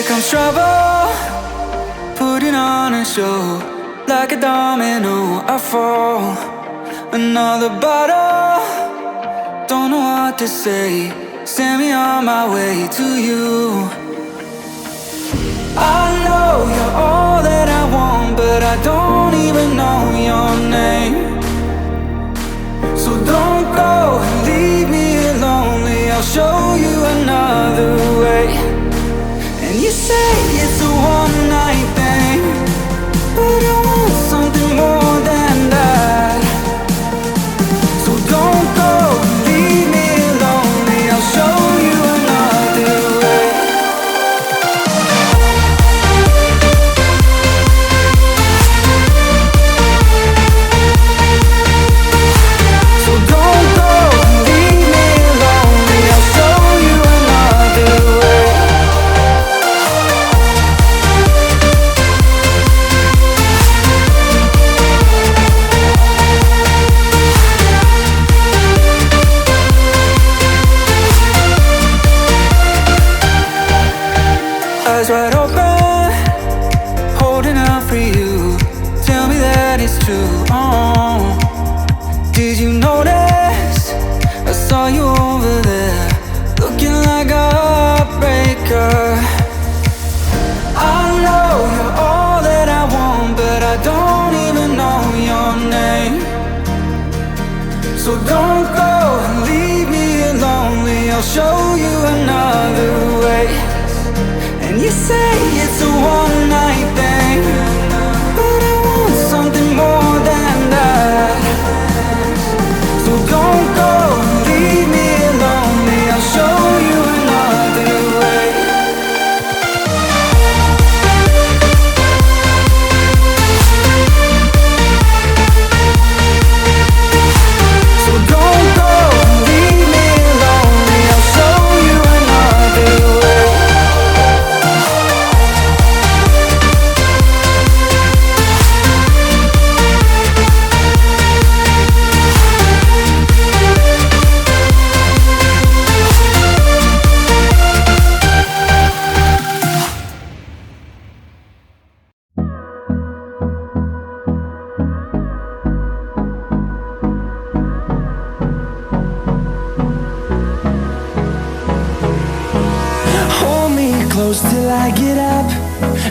Here comes trouble, putting on a show. Like a domino, I fall. Another bottle, don't know what to say. Send me on my way to you. I know you're all that I want, but I don't even know your name. So don't go and leave me lonely, I'll show you another way. And you say it's a one-night thing, but I want something more than that. So don't go and leave me lonely, I'll show you another way. So don't go and leave me lonely, I'll show you another way. Eyes wide open, holding out for you. Tell me that it's true. Oh, did you notice? I saw you over there, looking like a heartbreaker. I know you're all that I want, but I don't even know your name. So don't go and leave me lonely, I'll show you another way. And you say it's a one-night thing, but I want something more than that. So don't go and leave me lonely, I'll show you another way. So don't go and leave me lonely, I'll show you another way. Hold me close till I get up.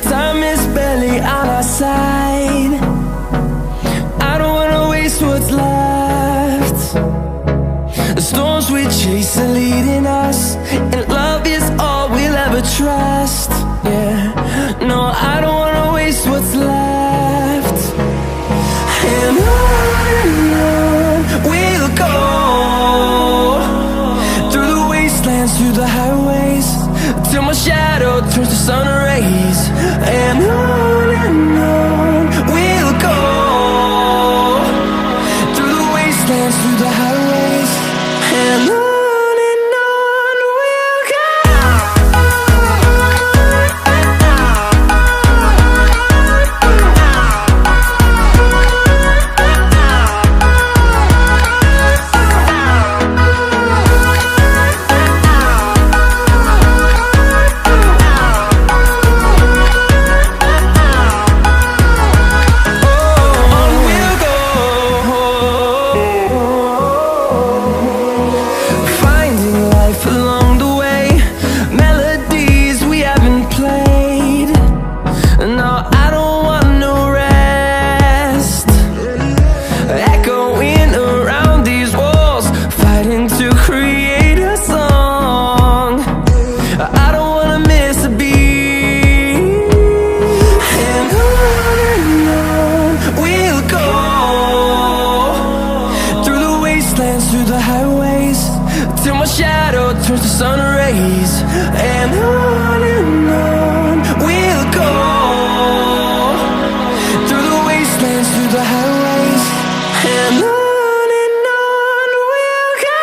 Time is barely on our side. I don't wanna waste what's left. The storms we chase are leading us, and love is all we'll ever trust. Yeah, no, I don't wanna waste what's left. And on we'll go, through the wastelands, through the highways, till my shadow turns to sun rays. And on we'll go, through the wastelands, through the highways, and on we'll go. Through the highways, till my shadow turns to sun rays. And on we'll go, through the wastelands, through the highways, and on we'll go.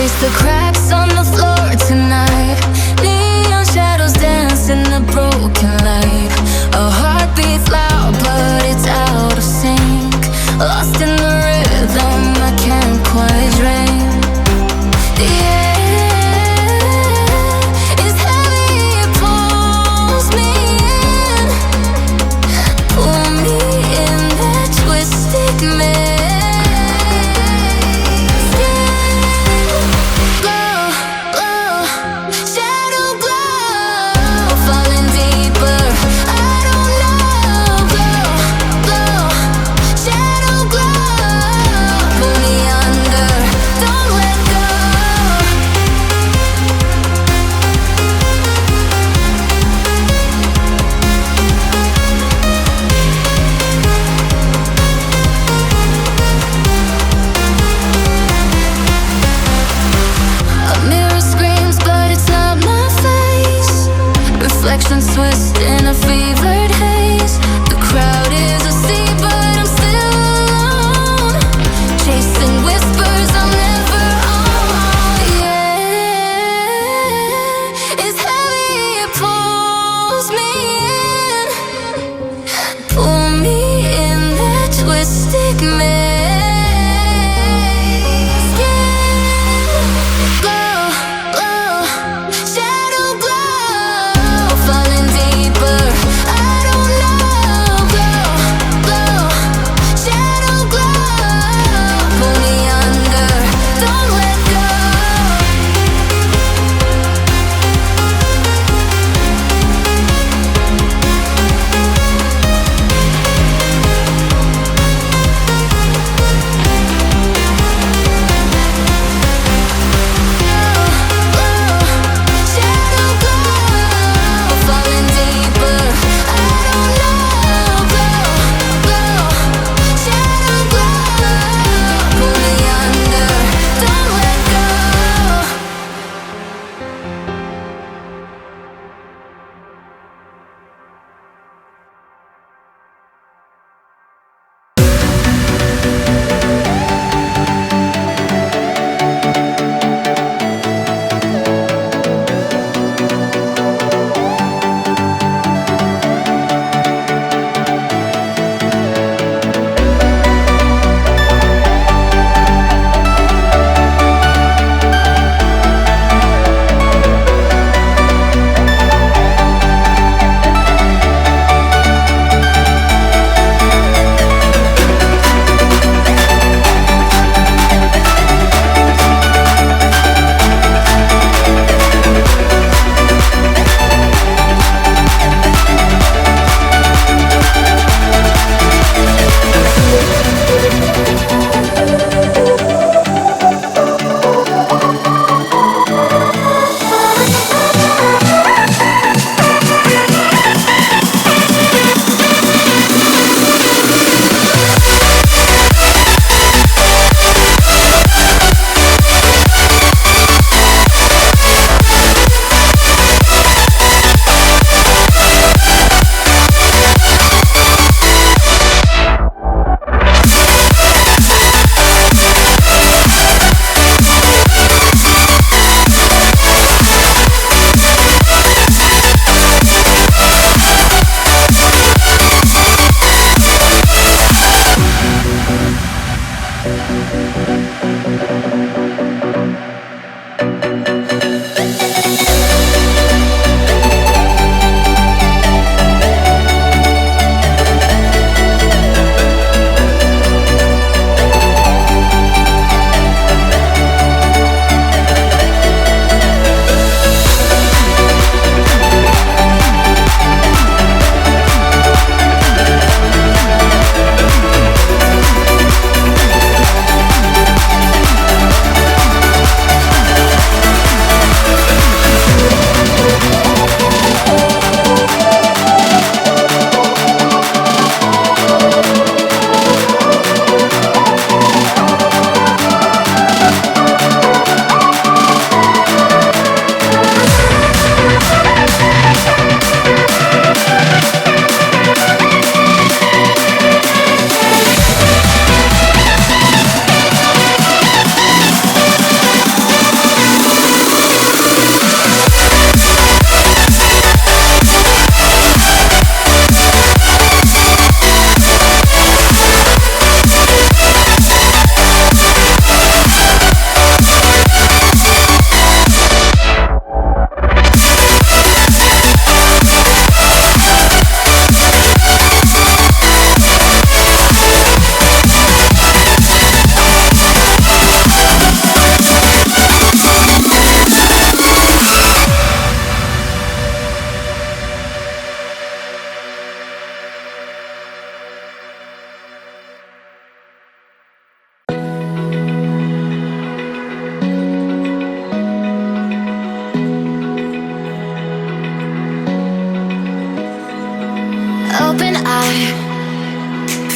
Erase the cracks on the floor tonight. Neon shadows dance in the broken light. Our heart beats loud, but it's out of sync. Lost in the rhythm, I can't quite drink. The air is heavy, it pulls me in. Pull me in that twisted maze. Skin glow.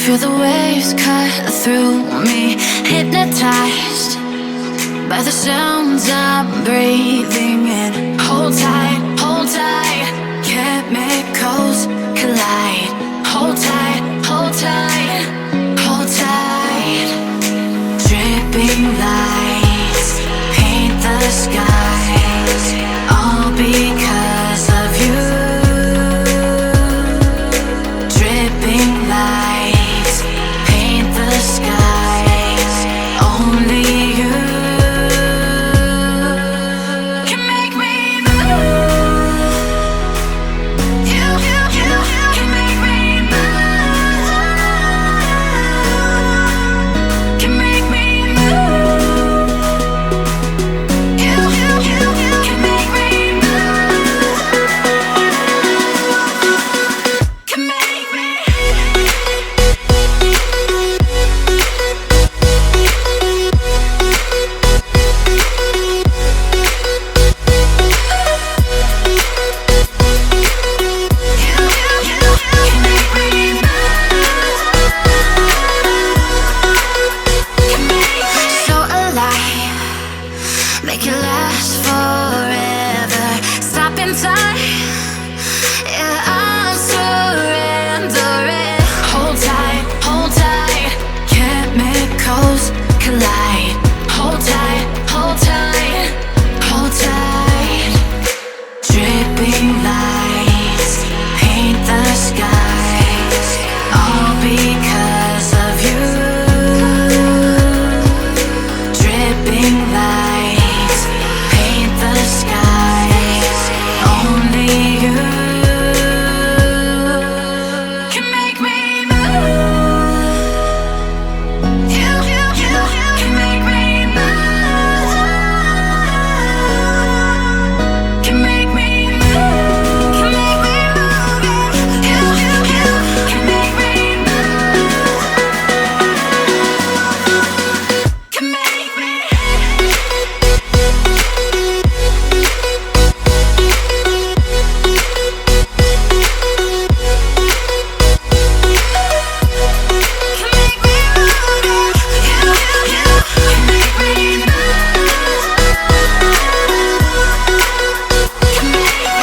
Feel the waves cut through me, hypnotized by the sounds I'm breathing in. Hold tight, hold tight. Chemicals collide. Hold tight, hold tight, hold tight. Dripping lights paint the skies, all because of you. Dripping lights paint the skies, only you can make me move. You can make me move. Can make me move. You can make me move. Can make me. So alive, make it last forever. Stop in time, yeah, I'm surrendering. Hold tight, chemicals collide. Hold tight, hold tight, hold tight. Dripping lights paint the skies, all because of you. Dripping lights paint the skies, only you can make me move. You can make me move. Can make me move. Can make me move. You can make me move. Can make me. Can make me move. You can make me move. Can make me.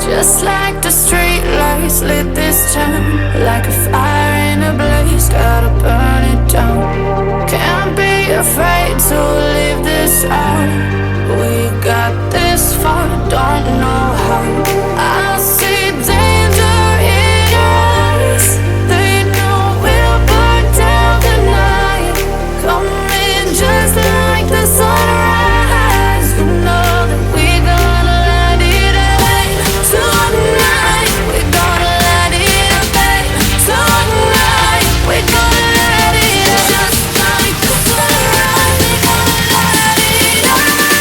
Just like the street lights lit this town, like a fire in a blaze, gotta burn it down. Can't be afraid to leave this out. We got this far, don't know how. I see danger in your eyes. They know we'll burn down the night. Coming just like the sunrise. You know that we're gonna light it up tonight. We're gonna light it up tonight. We're gonna light it up just like the sunrise. We're gonna light it up now.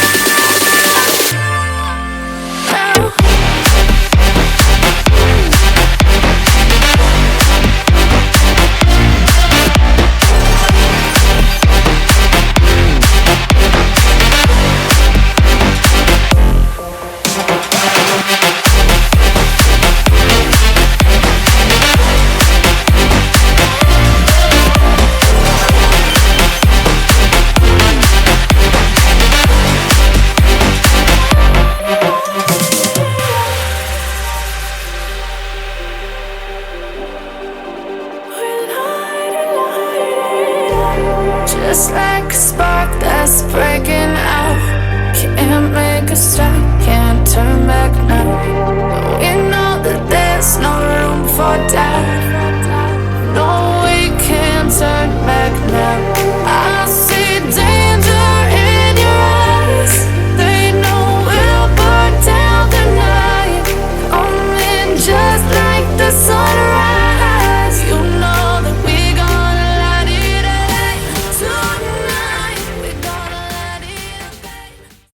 Just like a spark that's breaking out. Can't make a stop, can't turn back now. We know that there's no